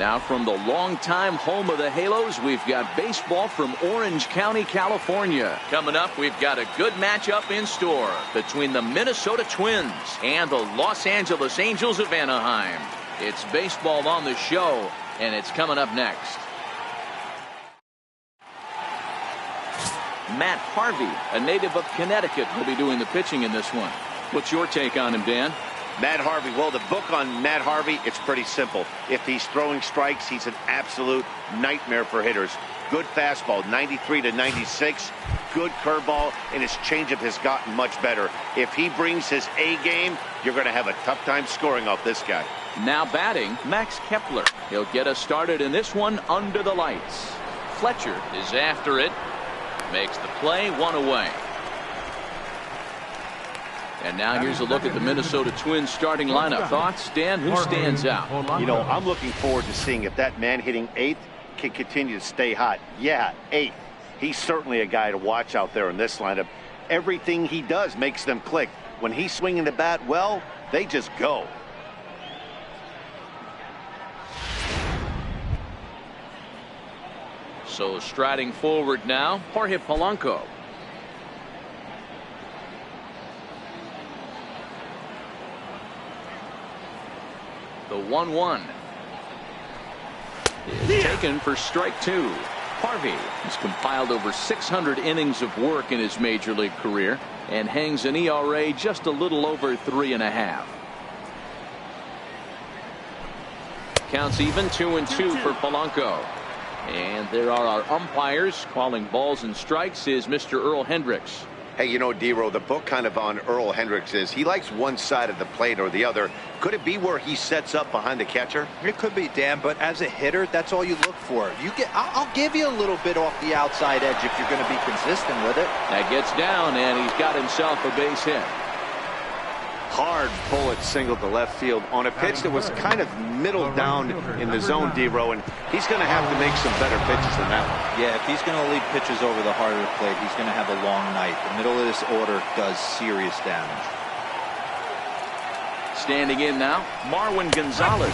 Now from the longtime home of the Halos, we've got baseball from Orange County, California. Coming up, we've got a good matchup in store between the Minnesota Twins and the Los Angeles Angels of Anaheim. It's baseball on the show, and it's coming up next. Matt Harvey, a native of Connecticut, will be doing the pitching in this one. What's your take on him, Dan? Matt Harvey, well, the book on Matt Harvey, it's pretty simple. If he's throwing strikes, he's an absolute nightmare for hitters. Good fastball, 93 to 96. Good curveball, and his changeup has gotten much better. If he brings his A game, you're going to have a tough time scoring off this guy. Now batting, Max Kepler. He'll get us started in this one under the lights. Fletcher is after it. Makes the play, one away. And now here's a look at the Minnesota Twins starting lineup. Thoughts, Dan? Who stands out? You know, I'm looking forward to seeing if that man hitting 8th can continue to stay hot. Yeah, 8th. He's certainly a guy to watch out there in this lineup. Everything he does makes them click. When he's swinging the bat well, they just go. So striding forward now, Jorge Polanco. The 1-1 is taken for strike 2. Harvey has compiled over 600 innings of work in his major league career and hangs an ERA just a little over 3.5. Counts even, 2-2 for Polanco. And there are our umpires. Calling balls and strikes is Mr. Earl Hendricks. Hey, you know, D-Row, the book kind of on Earl Hendricks is he likes one side of the plate or the other. Could it be where he sets up behind the catcher? It could be, Dan, but as a hitter, that's all you look for. I'll give you a little bit off the outside edge if you're going to be consistent with it. That gets down, and he's got himself a base hit. Hard bullet single to left field on a pitch that was kind of middle down in the zone, D-Row, and he's going to have to make some better pitches than that one. Yeah, if he's going to lead pitches over the heart of the plate, he's going to have a long night. The middle of this order does serious damage. Standing in now, Marwin Gonzalez.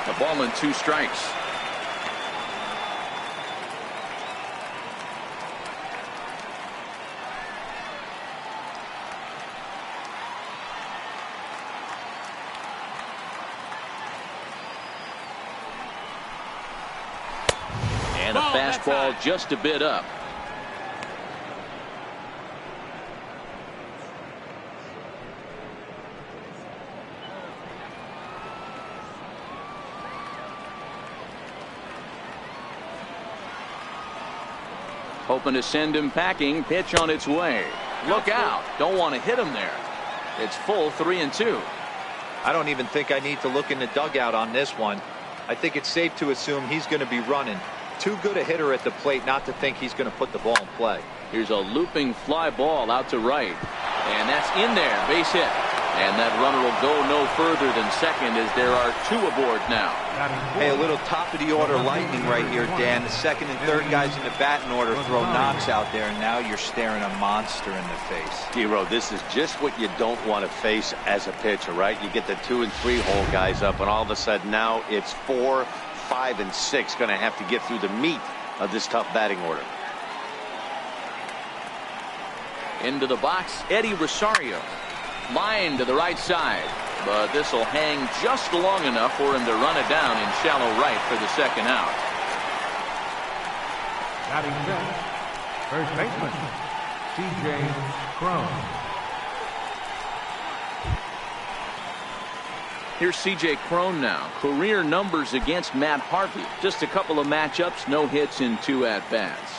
The ball and 2 strikes. And a fastball just a bit up. Hoping to send him packing. Pitch on its way. Look out. Don't want to hit him there. It's full, 3-2. I don't even think I need to look in the dugout on this one. I think it's safe to assume he's going to be running. Too good a hitter at the plate not to think he's going to put the ball in play. Here's a looping fly ball out to right. And that's in there. Base hit. And that runner will go no further than second as there are 2 aboard now. Hey, a little top of the order lightning right here, Dan. The second and third guys in the batting order throw knocks out there, and now you're staring a monster in the face. D-Row, this is just what you don't want to face as a pitcher, right? You get the 2 and 3 hole guys up, and all of a sudden now it's 4, 5, and 6 going to have to get through the meat of this tough batting order. Into the box, Eddie Rosario. Line to the right side, but this will hang just long enough for him to run it down in shallow right for the second out. Batting fifth, first baseman, C.J. Cron. Here's C.J. Cron now. Career numbers against Matt Harvey. Just a couple of matchups, no hits in 2 at-bats.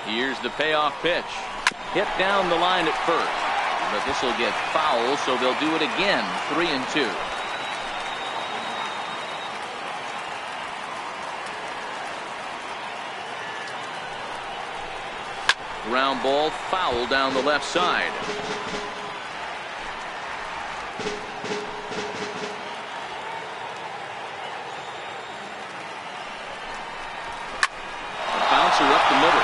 Here's the payoff pitch. Hit down the line at first. But this will get foul, so they'll do it again. 3-2. Ground ball foul down the left side. A bouncer up the middle.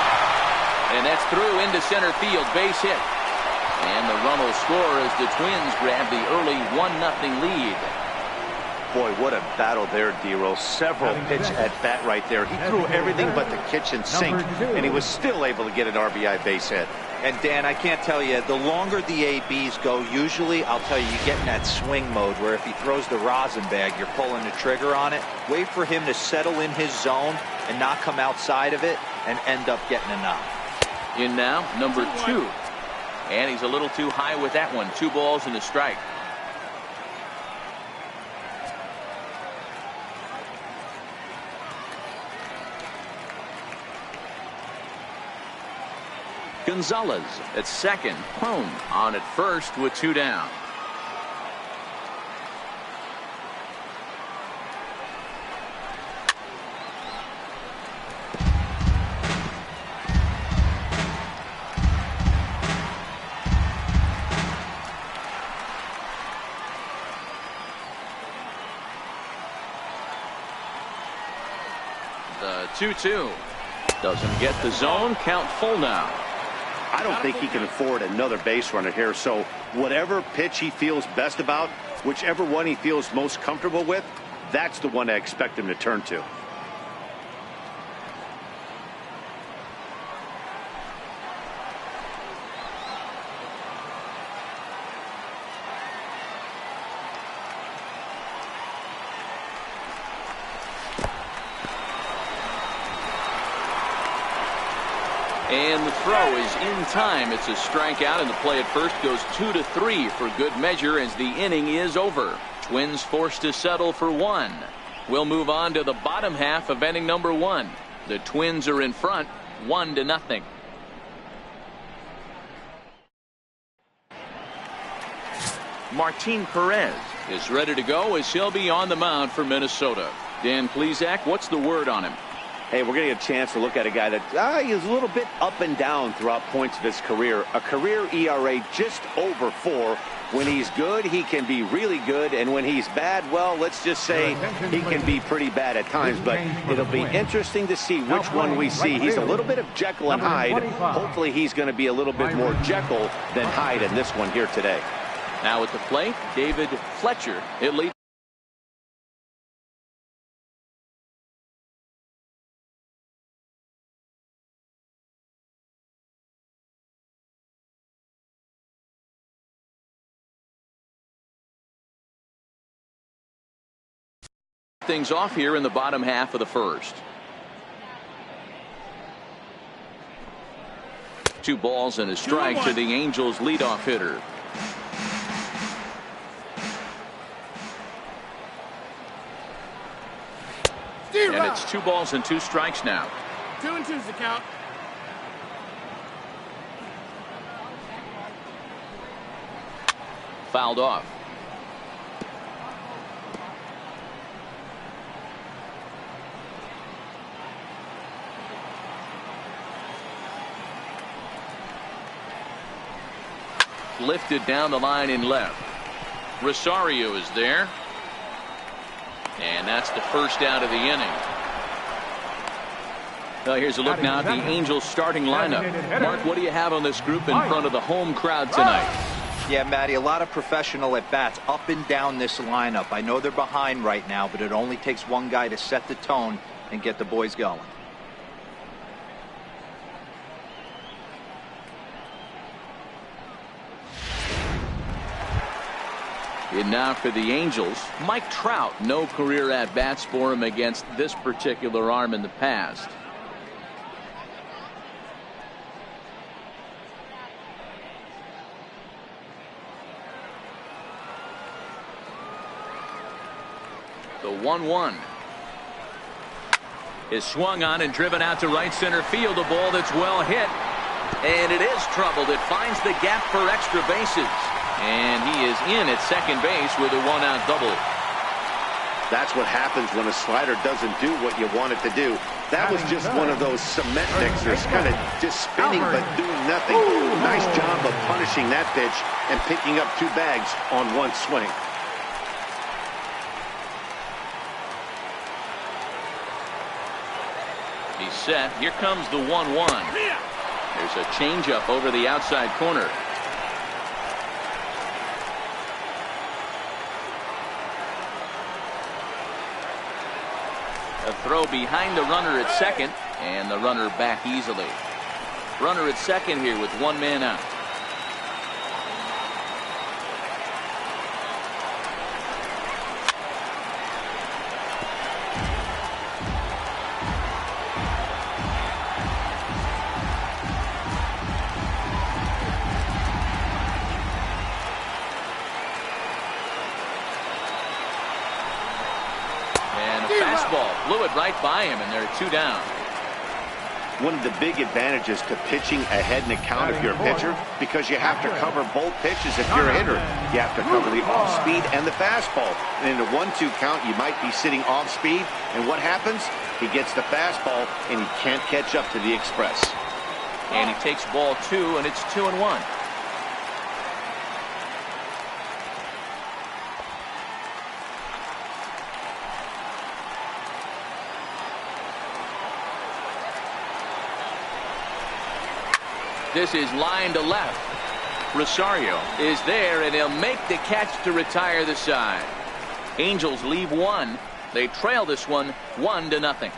And that's through into center field. Base hit. And the run will score as the Twins grab the early 1-0 lead. Boy, what a battle there, D-Roll. Several pitch at bat right there. He threw everything but the kitchen sink, and he was still able to get an RBI base hit. And Dan, I can't tell you, the longer the ABs go, usually, I'll tell you, you get in that swing mode where if he throws the rosin bag, you're pulling the trigger on it. Wait for him to settle in his zone and not come outside of it and end up getting a knock. In now, number 2. And he's a little too high with that one. 2 balls and a strike. Gonzalez at second. Crone on at first with 2 down. The 2-2 doesn't get the zone. Count full now. I don't think he can afford another base runner here, so whatever pitch he feels best about, whichever one he feels most comfortable with, that's the one I expect him to turn to. And the throw is in time. It's a strikeout, and the play at first goes 2-3 for good measure as the inning is over. Twins forced to settle for 1. We'll move on to the bottom half of inning number 1. The Twins are in front, 1-0. Martin Perez is ready to go as he'll be on the mound for Minnesota. Dan Plesac, what's the word on him? Hey, we're going to get a chance to look at a guy that he's a little bit up and down throughout points of his career. A career ERA just over 4. When he's good, he can be really good. And when he's bad, well, let's just say he can be pretty bad at times. But it'll be interesting to see which one we see. He's a little bit of Jekyll and Hyde. Hopefully he's going to be a little bit more Jekyll than Hyde in this one here today. Now at the plate, David Fletcher. It leads. Things off here in the bottom half of the first. 2 balls and a strike to the Angels leadoff hitter. And it's 2 balls and 2 strikes now. 2-2's the count. Fouled off. Lifted down the line in left. Rosario is there. And that's the first out of the inning. Well, here's a look now at the Angels starting lineup. Mark, what do you have on this group in front of the home crowd tonight? Yeah, Matty, a lot of professional at-bats up and down this lineup. I know they're behind right now, but it only takes one guy to set the tone and get the boys going. And now for the Angels, Mike Trout. No career at-bats for him against this particular arm in the past. The 1-1 is swung on and driven out to right center field. A ball that's well hit. And it is troubled. It finds the gap for extra bases. And he is in at second base with a 1-out double. That's what happens when a slider doesn't do what you want it to do. That was just one of those cement mixers, kind of just spinning but doing nothing. Nice job of punishing that pitch and picking up 2 bags on 1 swing. He's set. Here comes the 1-1. There's a changeup over the outside corner. A throw behind the runner at second, and the runner back easily. Runner at second here with one man out. Fastball blew it right by him, and they're 2 down. One of the big advantages to pitching ahead in the count if you're a pitcher, because you have to cover both pitches if you're a hitter. You have to cover the off-speed and the fastball. And in a 1-2 count, you might be sitting off-speed, and what happens? He gets the fastball, and he can't catch up to the express. And he takes ball 2, and it's 2-1. This is line to left. Rosario is there, and he'll make the catch to retire the side. Angels leave 1. They trail this one 1-0.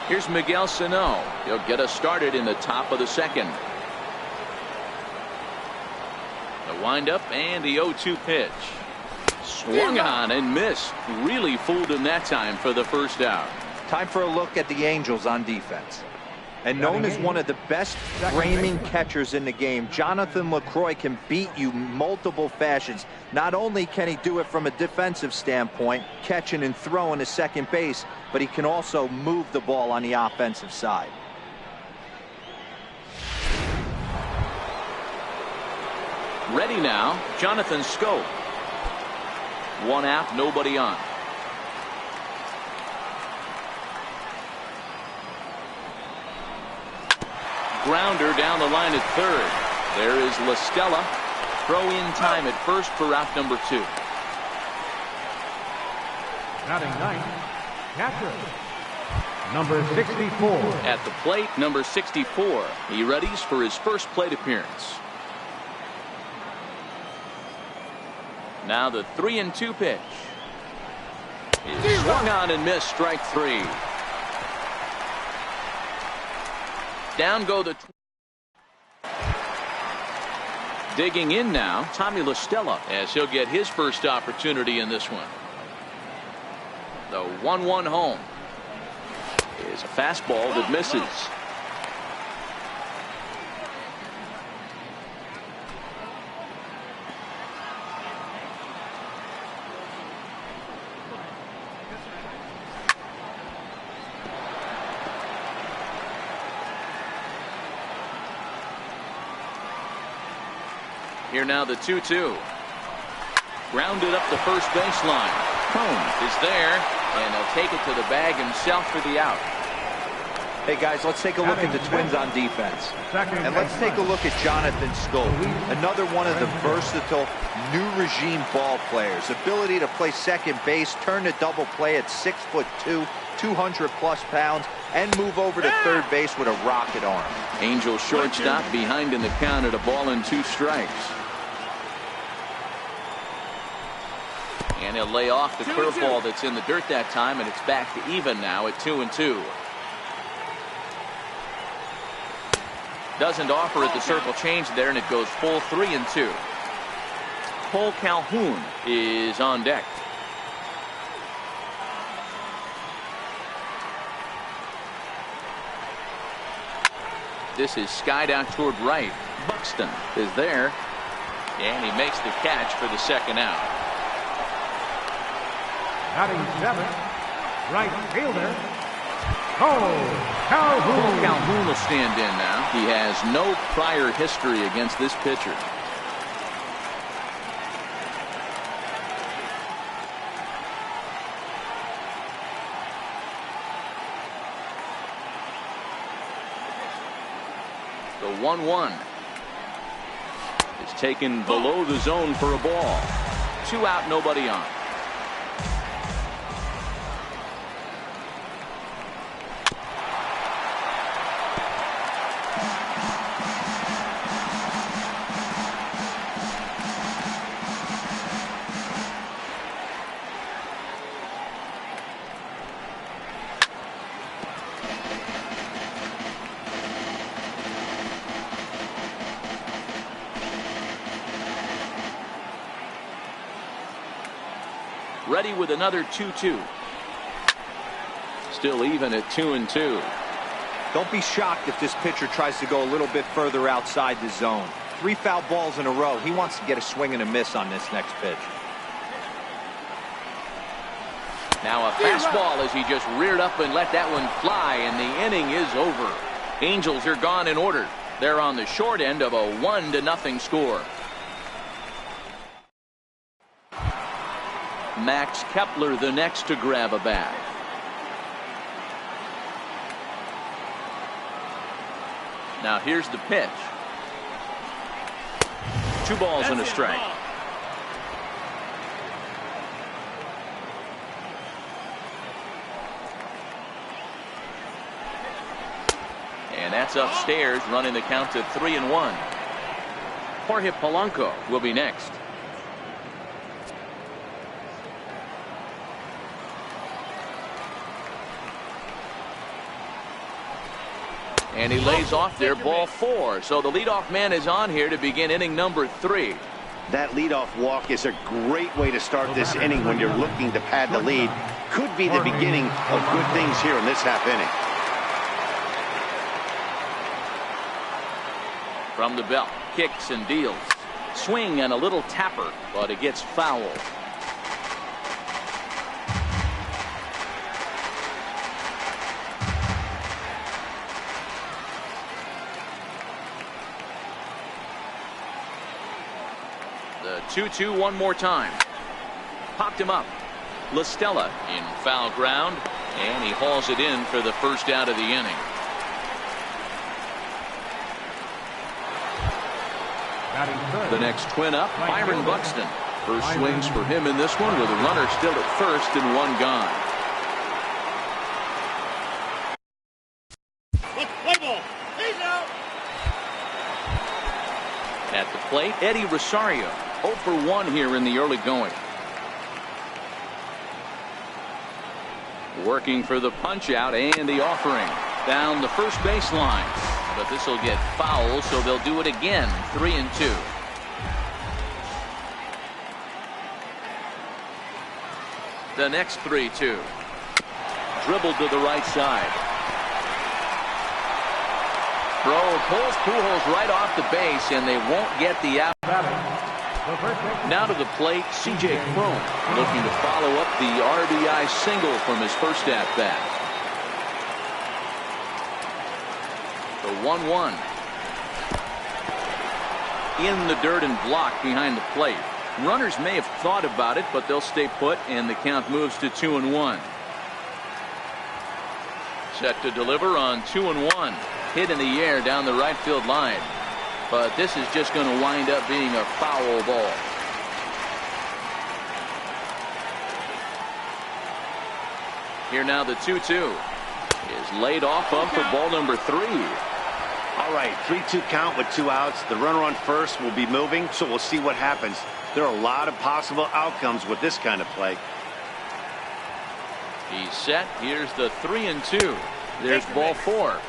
Here's Miguel Sano. He'll get us started in the top of the second. The windup and the 0-2 pitch. Swung on and missed. Really fooled him that time for the first out. Time for a look at the Angels on defense. And known as one of the best framing catchers in the game, Jonathan LaCroix can beat you multiple fashions. Not only can he do it from a defensive standpoint, catching and throwing to second base, but he can also move the ball on the offensive side. Ready now, Jonathan Scope. 1 out, nobody on. Grounder down the line at third. There is La Stella. Throw in time at first for out number 2. Batting ninth, catcher, number 64. At the plate, number 64. He readies for his first plate appearance. Now the 3-2 pitch. Is swung on and missed, strike 3. Down go the. Digging in now, Tommy La Stella, as he'll get his first opportunity in this one. The 1-1 home is a fastball that misses. Here now the 2-2. Grounded up the first baseline. Cone is there, and he'll take it to the bag himself for the out. Hey guys, let's take a look at the Twins on defense. And let's take a look at Jonathan Scope, another one of the versatile new regime ball players. Ability to play second base, turn to double play at 6'2", 200+ pounds, and move over to third base with a rocket arm. Angel shortstop behind in the count at 1-2 strikes. And he'll lay off the curveball that's in the dirt that time, and it's back to even now at 2-2. Doesn't offer at the circle change there, and it goes full 3-2. Cole Calhoun is on deck. This is skied out toward right. Buxton is there, and he makes the catch for the second out. Batting 7, right fielder, Cole Calhoun. Calhoun will stand in now. He has no prior history against this pitcher. The 1-1 is taken below the zone for a ball. 2 out, nobody on. ready with another 2-2. Still even at 2-2. Don't be shocked if this pitcher tries to go a little bit further outside the zone. 3 foul balls in a row. He wants to get a swing and a miss on this next pitch. Now a fastball as he just reared up and let that one fly, and the inning is over. Angels are gone in order. They're on the short end of a 1-0 score. Max Kepler the next to grab a bag. Now here's the pitch. 2 balls and a strike. And that's upstairs, running the count to 3-1. Jorge Polanco will be next. And he lays off there, ball 4. So the leadoff man is on here to begin inning number 3. That leadoff walk is a great way to start this inning when you're looking to pad the lead. Could be the beginning of good things here in this half inning. From the belt, kicks and deals. Swing and a little tapper, but it gets foul. The 2-2 one more time. Popped him up. La Stella in foul ground, and he hauls it in for the first out of the inning. The next twin up, Byron Buxton. First swings for him in this one with a runner still at first and 1 gone. At the plate, Eddie Rosario. 0 for 1 here in the early going. Working for the punch out and the offering. Down the first baseline. But this will get foul, so they'll do it again. 3-2. The next 3-2. Dribbled to the right side. Throw pulls Pujols right off the base, and they won't get the out. Now to the plate, C.J. Cron looking to follow up the RBI single from his first at-bat. The 1-1. In the dirt and blocked behind the plate. Runners may have thought about it, but they'll stay put, and the count moves to 2-1. Set to deliver on 2-1. Hit in the air down the right field line. But this is just going to wind up being a foul ball. Here now the 2-2 is laid off of for ball number 3. All right, 3-2 count with 2 outs. The runner on first will be moving, so we'll see what happens. There are a lot of possible outcomes with this kind of play. He's set. Here's the 3-2. There's ball 4.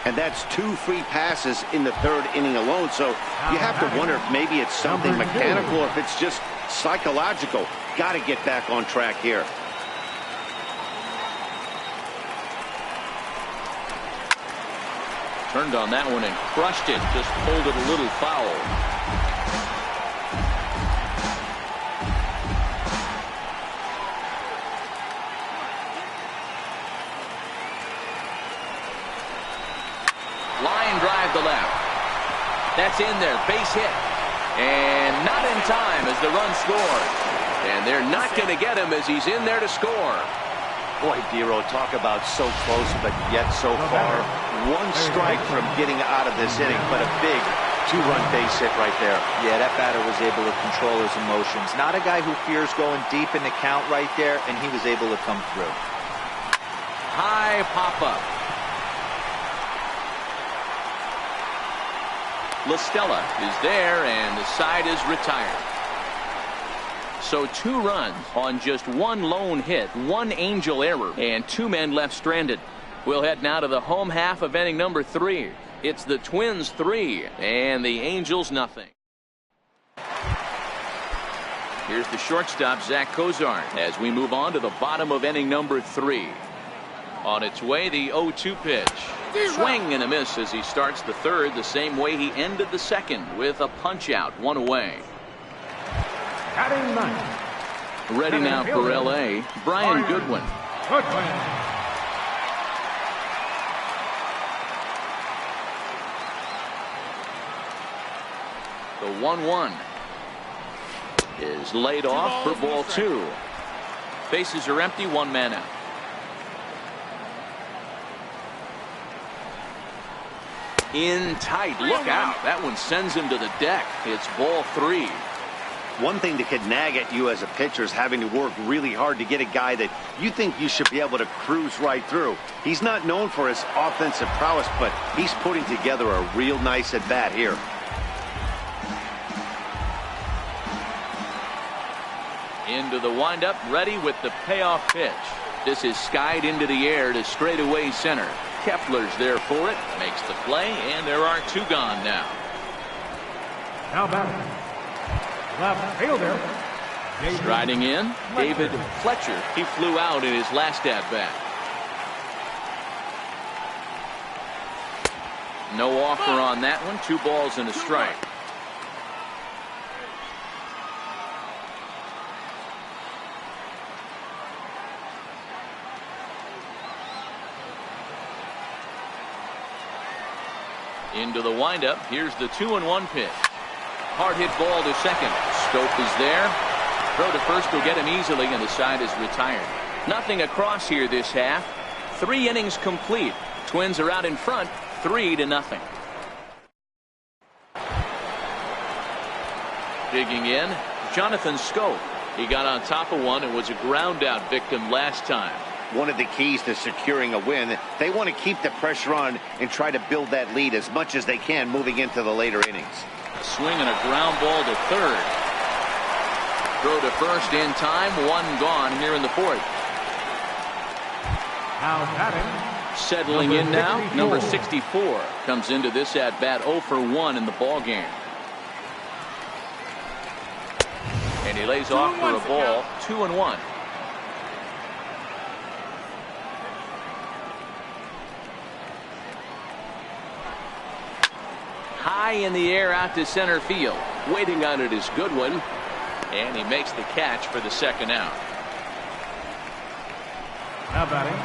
And that's 2 free passes in the 3rd inning alone. So you have to wonder if maybe it's something mechanical or if it's just psychological. Got to get back on track here. Turned on that one and crushed it. Just pulled it a little foul. Line drive to left. That's in there. Base hit. And not in time as the run scores. And they're not going to get him as he's in there to score. Boy, Dero, talk about so close, but yet so far. 1 strike from getting out of this inning, but a big 2-run base hit right there. Yeah, that batter was able to control his emotions. Not a guy who fears going deep in the count right there, and he was able to come through. High pop-up. La Stella is there, and the side is retired. So 2 runs on just 1 lone hit, 1 Angel error, and 2 men left stranded. We'll head now to the home half of inning number 3. It's the Twins 3 and the Angels nothing. Here's the shortstop, Zach Cozart, as we move on to the bottom of inning number 3. On its way, the 0-2 pitch. Swing and a miss as he starts the third the same way he ended the second, with a punch out, 1 away. Batting ninth. Ready now for LA, Brian Goodwin. The 1-1 is laid off for ball 2. Bases are empty, 1 man out. In tight, look out. That one sends him to the deck. It's ball 3. One thing that could nag at you as a pitcher is having to work really hard to get a guy that you think you should be able to cruise right through. He's not known for his offensive prowess, but he's putting together a real nice at bat here. Into the windup, ready with the payoff pitch. This is skied into the air to straightaway center. Kepler's there for it, makes the play, and there are 2 gone now. Now batting. Left fielder. Striding in, David Fletcher. He flew out in his last at-bat. No offer on that one. 2 balls and a strike. Into the windup. Here's the 2-1 pitch. Hard hit ball to second. Stope is there. Throw to first will get him easily, and the side is retired. Nothing across here this half. 3 innings complete. Twins are out in front, 3-0. Digging in, Jonathan Schoop. He got on top of one and was a ground out victim last time. One of the keys to securing a win, they want to keep the pressure on and try to build that lead as much as they can moving into the later innings. A swing and a ground ball to third. Throw to first in time, 1 gone here in the 4th. Now batting. Settling in now, number 64 comes into this at bat 0 for 1 in the ball game. And he lays off for a ball, 2-1. High in the air out to center field. Waiting on it is Goodwin. And he makes the catch for the 2nd out. Now batting.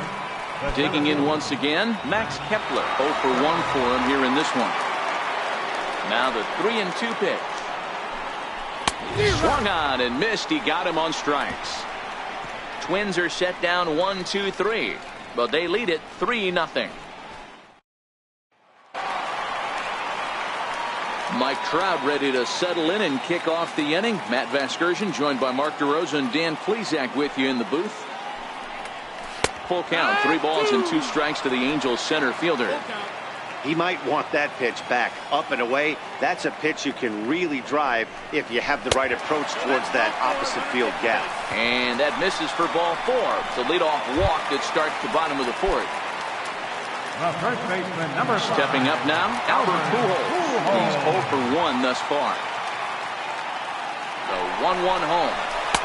Digging in once again, Max Kepler. 0 for 1 for him here in this one. Now the 3-2 pitch. He swung on and missed. He got him on strikes. Twins are set down 1-2-3, but they lead it 3-0. Mike Trout ready to settle in and kick off the inning. Matt Vasgersian joined by Mark DeRosa and Dan Plesac with you in the booth. Full count, 3 balls and 2 strikes to the Angels center fielder. He might want that pitch back, up and away. That's a pitch you can really drive if you have the right approach towards that opposite field gap. And that misses for ball 4. It's a leadoff walk that starts the bottom of the 4th. The first baseman, number 5. Stepping up now, Albert Pujols. He's 0 for 1 thus far. The 1-1 home.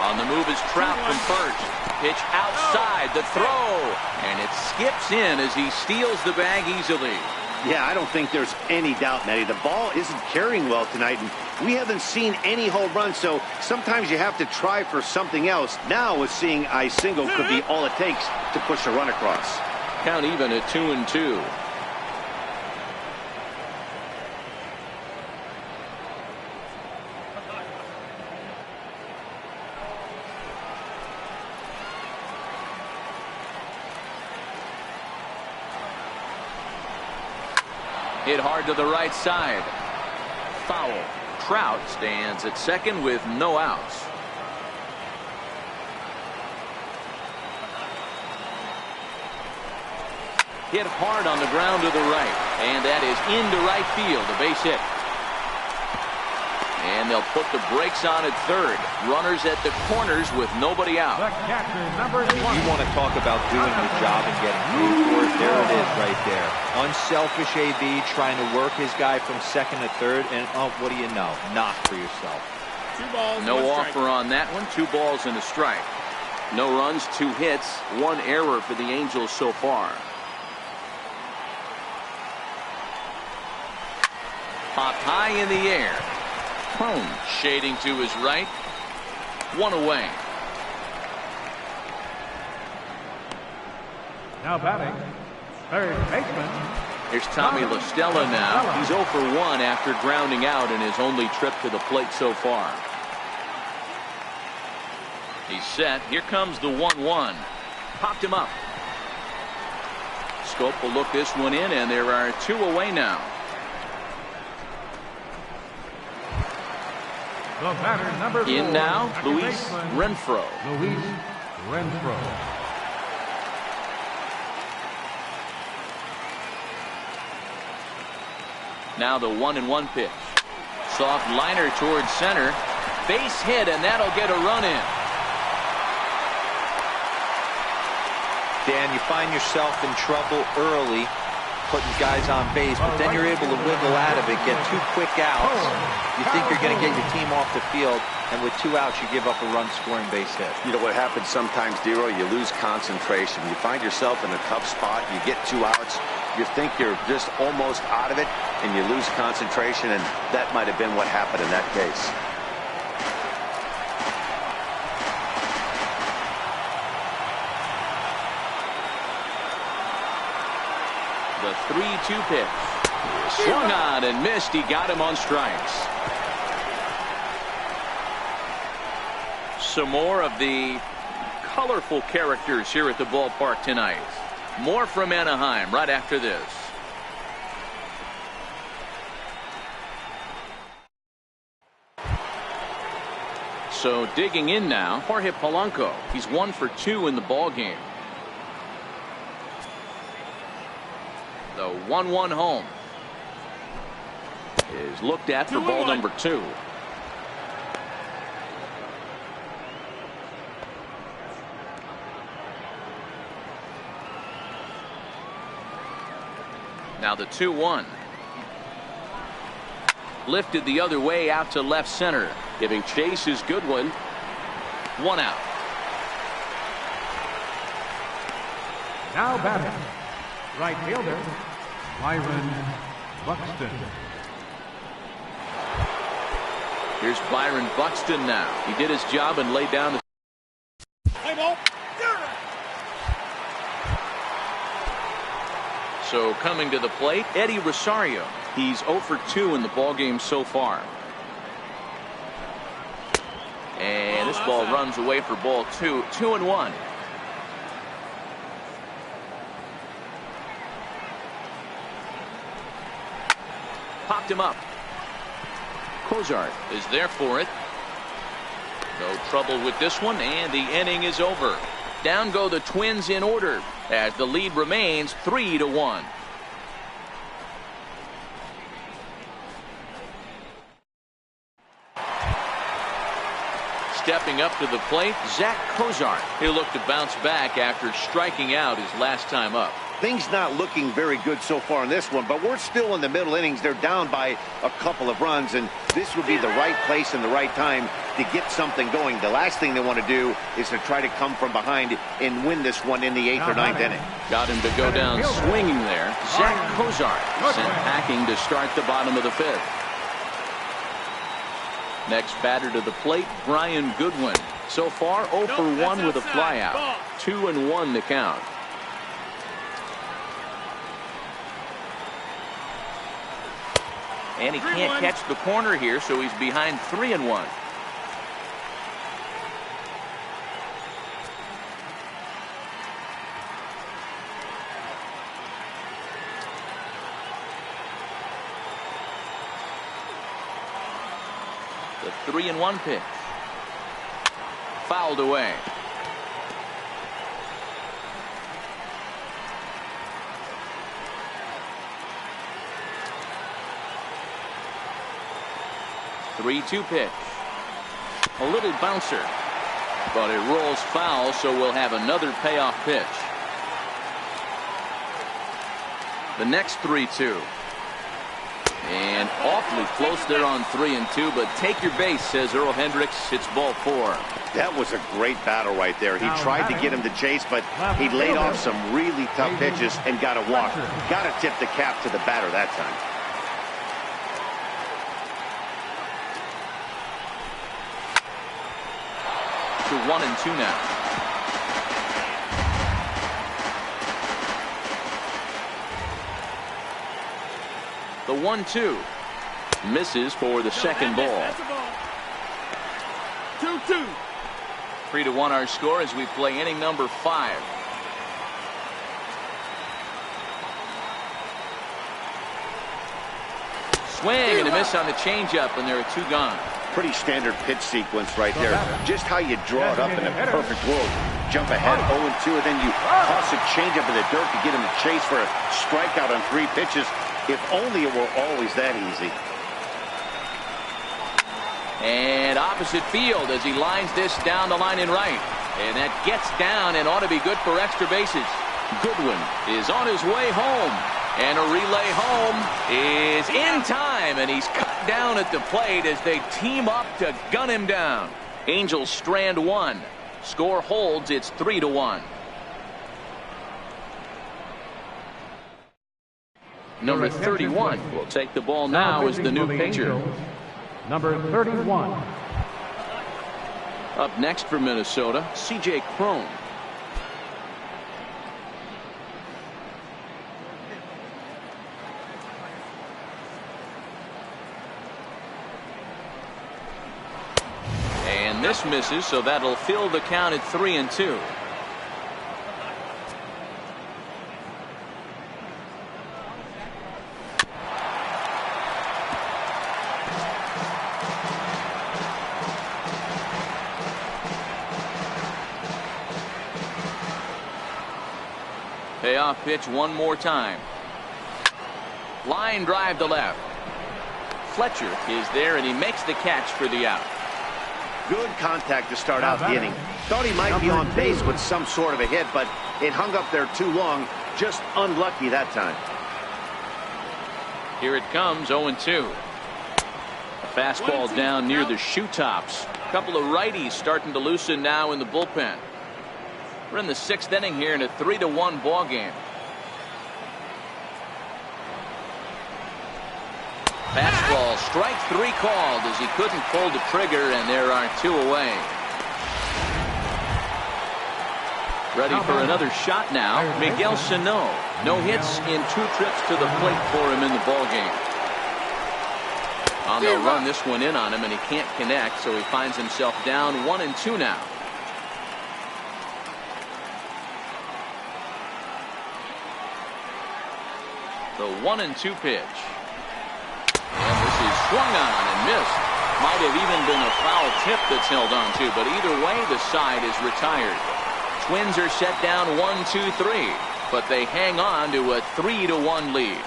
On the move is Trout from first. Pitch outside, the throw, and it skips in as he steals the bag easily. Yeah, I don't think there's any doubt, Matty. The ball isn't carrying well tonight, and we haven't seen any home runs, so sometimes you have to try for something else. Now, with seeing I single could be all it takes to push a run across. Count even at 2-2. Hit hard to the right side. Foul. Trout stands at second with no outs. Hit hard on the ground to the right. And that is into right field. A base hit. And they'll put the brakes on at third. Runners at the corners with nobody out. The catcher, number 20. You want to talk about doing your job and getting paid for it. There it is right there. Unselfish AB trying to work his guy from second to third. And oh, what do you know? Knock for yourself. No offer on that one. 2 balls and a strike. No runs, 2 hits, 1 error for the Angels so far. Popped high in the air. Home. Shading to his right. 1 away. Now batting, third baseman. Here's Tommy La Stella now. He's 0 for 1 after grounding out in his only trip to the plate so far. He's set. Here comes the 1-1. Popped him up. Scope will look this one in, and there are 2 away now. The batter, number 4. In now, second Luis baseman, Renfroe. Luis Renfroe. Now the 1-1 pitch. Soft liner towards center. Base hit, and that'll get a run in. Dan, you find yourself in trouble early putting guys on base, but then you're able to wiggle out of it, get 2 quick outs. You think you're going to get your team off the field, and with 2 outs, you give up a run-scoring base hit. You know what happens sometimes, Dero? You lose concentration. You find yourself in a tough spot. You get 2 outs. You think you're just almost out of it, and you lose concentration, and that might have been what happened in that case. The 3-2 pitch. Swung on and missed. He got him on strikes. Some more of the colorful characters here at the ballpark tonight. More from Anaheim right after this. So digging in now, Jorge Polanco. He's 1 for 2 in the ball game. The 1-1 home is looked at for ball number 2. Now the 2-1. Lifted the other way out to left center. Giving chase is Goodwin. 1 out. Now batting, right fielder, Byron Buxton. Here's Byron Buxton now. He did his job and laid down the So coming to the plate, Eddie Rosario. He's 0 for 2 in the ball game so far. And this ball runs away for ball 2. 2-1. Popped him up. Cozart is there for it. No trouble with this one, and the inning is over. Down go the Twins in order as the lead remains 3-1. Stepping up to the plate, Zach Cozart. He'll look to bounce back after striking out his last time up. Things not looking very good so far in this one, but we're still in the middle innings. They're down by a couple of runs, and this would be the right place and the right time to get something going. The last thing they want to do is to try to come from behind and win this one in the 8th or 9th inning. Got him to go down swinging there. Zach Cozart sent packing to start the bottom of the 5th. Next batter to the plate, Brian Goodwin. So far 0 for 1 with a flyout. 2-1 to count. And he can't catch the corner here, so he's behind 3-1. The 3-1 pitch. Fouled away. The 3-2 pitch. A little bouncer, but it rolls foul, so we'll have another payoff pitch. The next 3-2. And awfully close there on 3 and 2, but take your base, says Earl Hendricks. It's ball 4. That was a great battle right there. He tried to get him to chase, but he laid off some really tough pitches and got a walk. Got to tip the cap to the batter that time. To 1 and 2 now. The 1-2 misses for the second ball. 2-2. 3-1 our score as we play inning number 5. Swing and a miss on the changeup, and there are 2 gone. Pretty standard pitch sequence right there. Just how you draw it up in a perfect world. Jump ahead 0-2, and then you toss a changeup in the dirt to get him to chase for a strikeout on 3 pitches. If only it were always that easy. And opposite field as he lines this down the line in right. And that gets down and ought to be good for extra bases. Goodwin is on his way home. And a relay home is in time. And he's cut down at the plate as they team up to gun him down. Angels strand 1. Score holds. It's 3-1. Number 31 will take the ball now as the new pitcher. Number 31. Up next for Minnesota, C.J. Cron. And this misses, so that'll fill the count at 3 and 2. Payoff pitch one more time. Line drive to left. Fletcher is there, and he makes the catch for the out. Good contact to start out the inning. Thought he might be on base with some sort of a hit, but it hung up there too long. Just unlucky that time. Here it comes, 0-2. A fastball down near the shoe tops. A couple of righties starting to loosen now in the bullpen. We're in the 6th inning here in a 3-1 ball game. Fastball, strike 3 called as he couldn't pull the trigger, and there are 2 away. Ready for another shot now, Miguel Sano. No hits in 2 trips to the plate for him in the ball game. On the run, this one in on him, and he can't connect, so he finds himself down 1-2 now. The 1-2 pitch. And this is swung on and missed. Might have even been a foul tip that's held on to, but either way, the side is retired. Twins are set down 1-2-3, but they hang on to a 3-1 lead.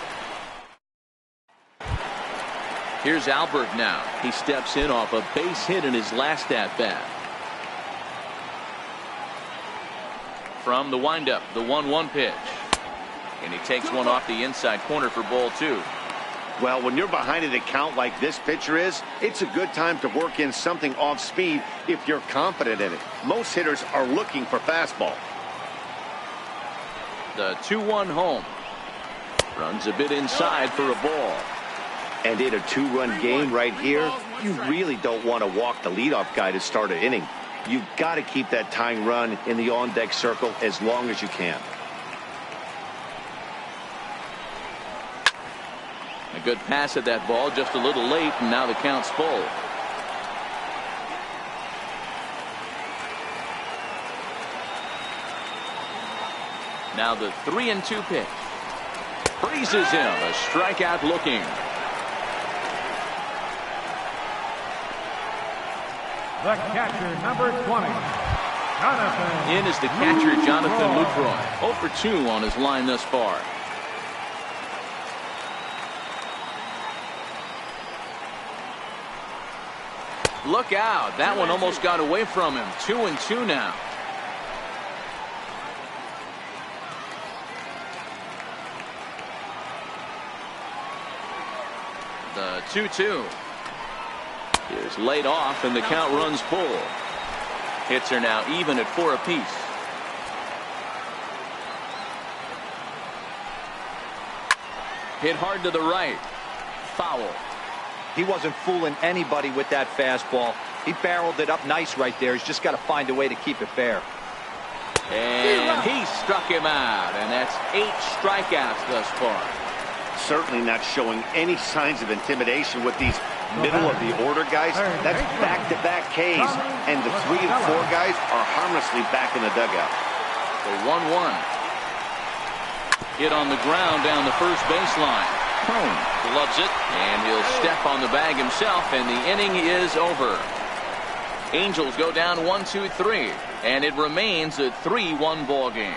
Here's Albert now. He steps in off a base hit in his last at-bat. From the windup, the 1-1 pitch. And he takes one off the inside corner for ball 2. Well, when you're behind an account like this pitcher is, it's a good time to work in something off speed if you're confident in it. Most hitters are looking for fastball. The 2-1 home. Runs a bit inside for a ball. And in a 2-run game right here, you really don't want to walk the leadoff guy to start an inning. You've got to keep that tying run in the on-deck circle as long as you can. A good pass at that ball, just a little late, and now the count's full. Now the 3-2 pitch. Freezes him, a strikeout looking. The catcher, number 20, Jonathan. In is the catcher, Jonathan Lucroy. 0 for 2 on his line thus far. Look out. That one almost got away from him. 2-2 now. The 2-2 is laid off, and the count runs full. Hits are now even at 4 apiece. Hit hard to the right. Foul. He wasn't fooling anybody with that fastball. He barreled it up nice right there. He's just got to find a way to keep it fair. And he struck him out, and that's 8 strikeouts thus far. Certainly not showing any signs of intimidation with these middle of the order guys. That's back-to-back Ks, and the 3 and 4 guys are harmlessly back in the dugout. The 1-1. Hit on the ground down the first baseline. Home loves it, and he'll step on the bag himself, and the inning is over. Angels go down 1-2-3, and it remains a 3-1 ball game.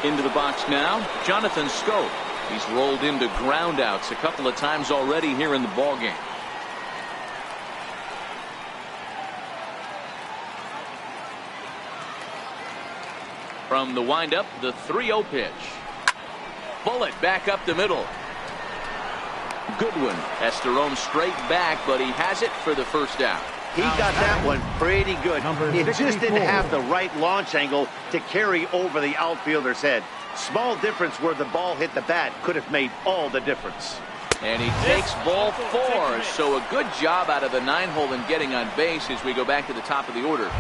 Into the box now, Jonathan Scope. He's rolled into groundouts a couple of times already here in the ball game. From the windup, the 3-0 pitch. Bullet back up the middle. Goodwin has to roam straight back, but he has it for the first out. He got that one pretty good. It just didn't have the right launch angle to carry over the outfielder's head. Small difference where the ball hit the bat could have made all the difference. And he takes ball 4, so a good job out of the 9-hole in getting on base as we go back to the top of the order.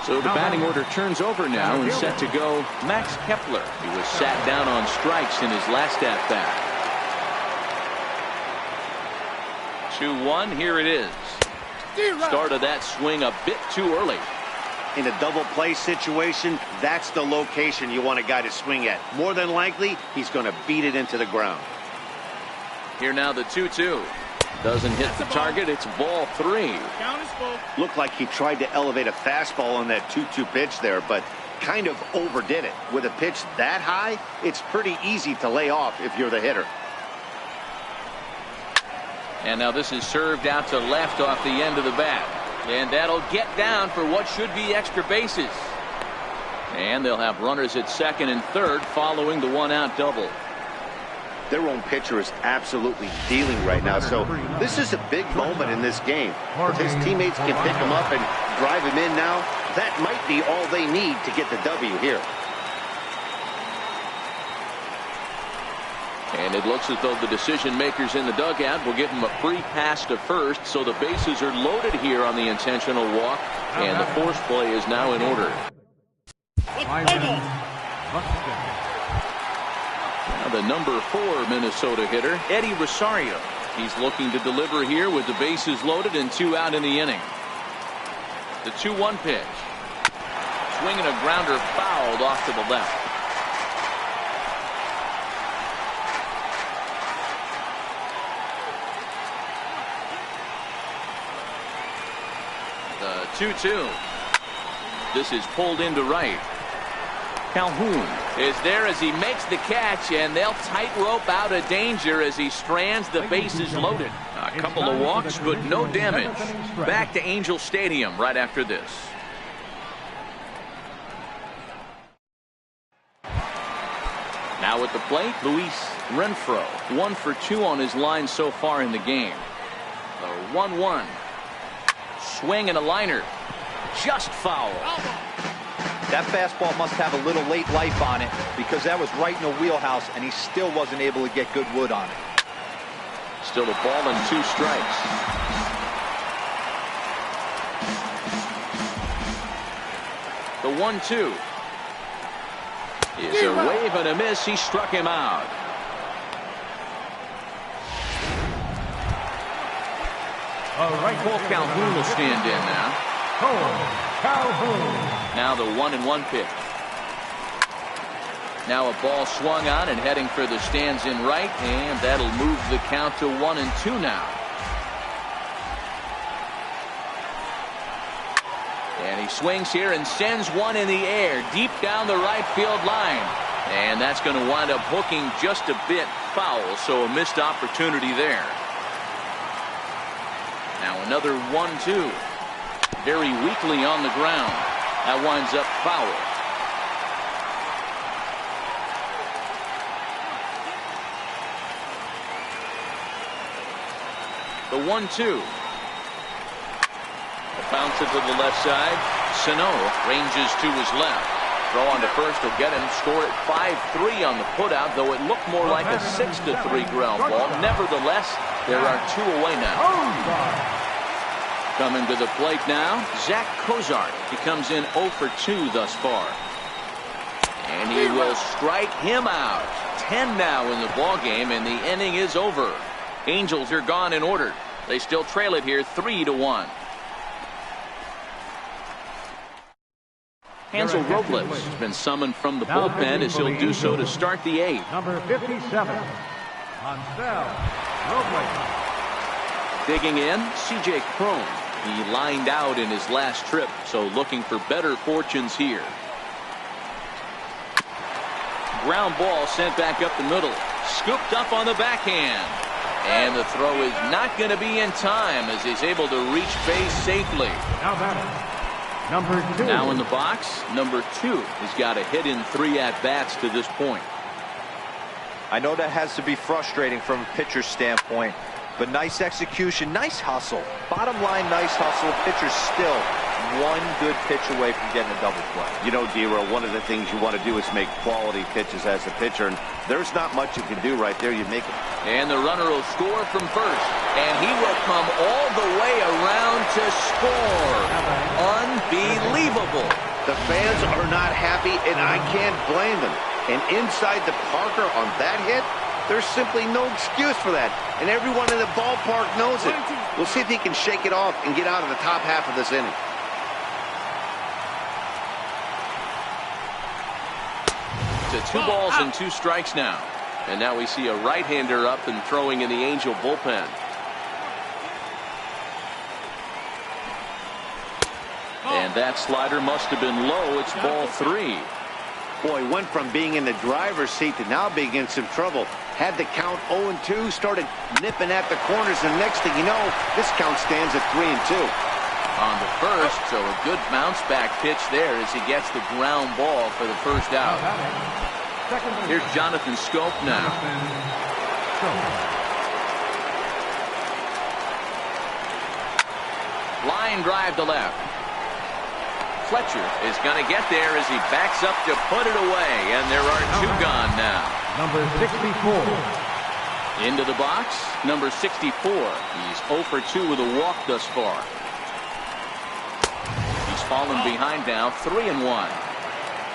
So the batting order turns over now and set to go Max Kepler. He was sat down on strikes in his last at-bat. 2-1, here it is. Started that swing a bit too early. In a double play situation, that's the location you want a guy to swing at. More than likely, he's going to beat it into the ground. Here now the 2-2. Doesn't hit the target. It's ball 3. Looked like he tried to elevate a fastball on that 2-2 pitch there, but kind of overdid it. With a pitch that high, it's pretty easy to lay off if you're the hitter. And now this is served out to left off the end of the bat. And that'll get down for what should be extra bases. And they'll have runners at second and third following the 1-out double. Their own pitcher is absolutely dealing right now, so this is a big moment in this game. If his teammates can pick him up and drive him in now, that might be all they need to get the W here. And it looks as though the decision makers in the dugout will give him a free pass to first, so the bases are loaded here on the intentional walk, and the force play is now in order. Now the number 4 Minnesota hitter, Eddie Rosario. He's looking to deliver here with the bases loaded and 2 out in the inning. The 2-1 pitch. Swinging a grounder fouled off to the left. The 2-2. This is pulled into right. Calhoun is there as he makes the catch, and they'll tightrope out of danger as he strands the bases loaded. A couple of walks, but no damage. Back to Angel Stadium right after this. Now at the plate, Luis Renfroe. 1 for 2 on his line so far in the game. The 1-1. Swing and a liner. Just foul. That fastball must have a little late life on it, because that was right in the wheelhouse, and he still wasn't able to get good wood on it. Still a ball and 2 strikes. The 1-2 is a wave and a miss. He struck him out. Cole Calhoun will stand in now. Now the 1-1 pitch. Now a ball swung on and heading for the stands in right, and that'll move the count to 1-2 now. And he swings here and sends one in the air deep down the right field line. And that's going to wind up hooking just a bit foul, so a missed opportunity there. Now another 1-2. Very weakly on the ground. That winds up foul. The 1-2. Bounce it to the left side. Sano ranges to his left. Throw on to first will get him. Score at 5-3 on the putout, though it looked more like a 6-3 ground ball. Nevertheless, there are 2 away now. Coming to the plate now, Zach Cozart. He comes in 0 for 2 thus far. And he will strike him out. 10 now in the ball game, and the inning is over. Angels are gone in order. They still trail it here 3-1. Hansel Robles has been summoned from the bullpen as he'll do so to start the 8th. Number 57, Hansel Robles. Digging in, C.J. Cron. He lined out in his last trip, so looking for better fortunes here. Ground ball sent back up the middle. Scooped up on the backhand. And the throw is not going to be in time as he's able to reach base safely. Now batting, number 2. Now in the box, number 2 has got a hit in 3 at-bats to this point. I know that has to be frustrating from a pitcher's standpoint, but nice execution, nice hustle. Bottom line, nice hustle. Pitcher's still 1 good pitch away from getting a double play. You know, Dero, one of the things you want to do is make quality pitches as a pitcher, and there's not much you can do right there. You make it. And the runner will score from first, and he will come all the way around to score. Unbelievable. The fans are not happy, and I can't blame them. And inside the Parker on that hit, there's simply no excuse for that. And everyone in the ballpark knows it. We'll see if he can shake it off and get out of the top half of this inning. To 2 balls and 2 strikes now. And now we see a right-hander up and throwing in the Angel bullpen. And that slider must have been low. It's ball 3. Boy, went from being in the driver's seat to now being in some trouble. Had the count 0-2, started nipping at the corners, and next thing you know, this count stands at 3-2. On the first, so a good bounce-back pitch there as he gets the ground ball for the first out. Here's Jonathan Scope now. Line drive to left. Fletcher is going to get there as he backs up to put it away, and there are 2 gone now. Number 64. Into the box, number 64. He's 0 for 2 with a walk thus far. He's fallen behind now, 3-1.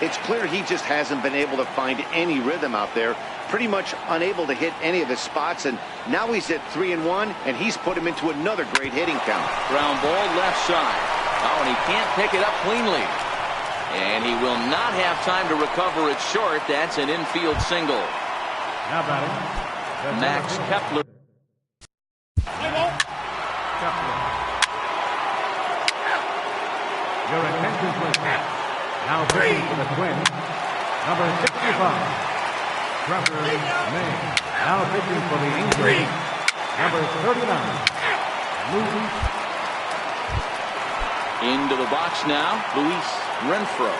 It's clear he just hasn't been able to find any rhythm out there. Pretty much unable to hit any of his spots, and now he's at 3-1, and he's put him into another great hitting count. Ground ball left side. Oh, and he can't pick it up cleanly. And he will not have time to recover it short. That's an infield single. Now batting, Max Kepler. Your attention, please. Now pitching for the Twins, number 65, Trevor May. Now pitching for the Angels, number 39, Luis. Into the box now, Luis Renfroe.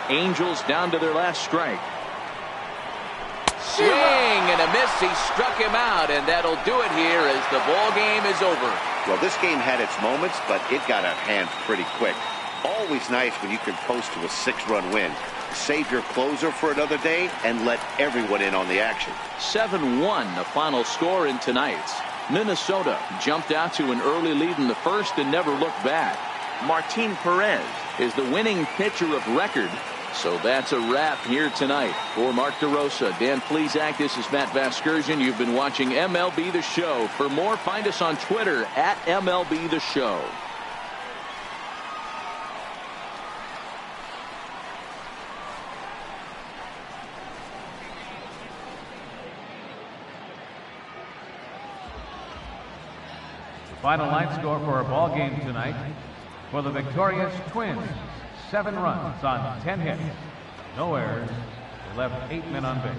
Angels down to their last strike. Swing and a miss. He struck him out, and that'll do it here as the ball game is over. Well, this game had its moments, but it got out of hand pretty quick. Always nice when you can post to a 6-run win. Save your closer for another day and let everyone in on the action. 7-1 the final score in tonight's. Minnesota jumped out to an early lead in the first and never looked back. Martin Perez is the winning pitcher of record. So that's a wrap here tonight. For Mark DeRosa, Dan Plesac, this is Matt Vasgersian. You've been watching MLB The Show. For more, find us on Twitter at MLB The Show. Final line score for our ball game tonight. For the victorious Twins, 7 runs on 10 hits. No errors. They left 8 men on base.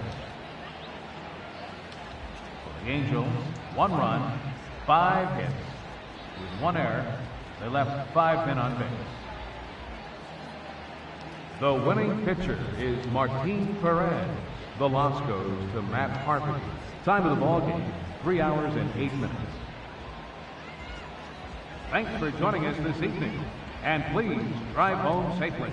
For the Angels, 1 run, 5 hits. With 1 error, they left 5 men on base. The winning pitcher is Martin Perez. The loss goes to Matt Harvey. Time of the ball game, 3 hours and 8 minutes. Thanks for joining us this evening, and please drive home safely.